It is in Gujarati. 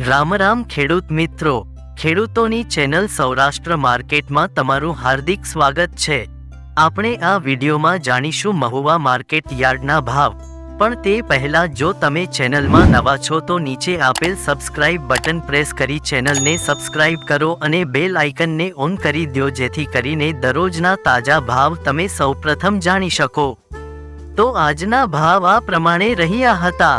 રામ રામ ખેડૂત મિત્રો, ખેડૂતોની ચેનલ સૌરાષ્ટ્ર માર્કેટમાં તમારું હાર્દિક સ્વાગત છે। આપણે આ વિડીયોમાં જાણીશું મહુવા માર્કેટ યાર્ડના ભાવ, પણ તે પહેલા જો તમે ચેનલમાં નવા છો તો નીચે આપેલ સબસ્ક્રાઇબ બટન પ્રેસ કરી ચેનલને સબસ્ક્રાઇબ કરો અને બેલ આઇકનને ઓન કરી દો, જેથી કરીને દરરોજના તાજા ભાવ તમે સૌપ્રથમ જાણી શકો। તો આજના ભાવ આ પ્રમાણે રહ્યા હતા।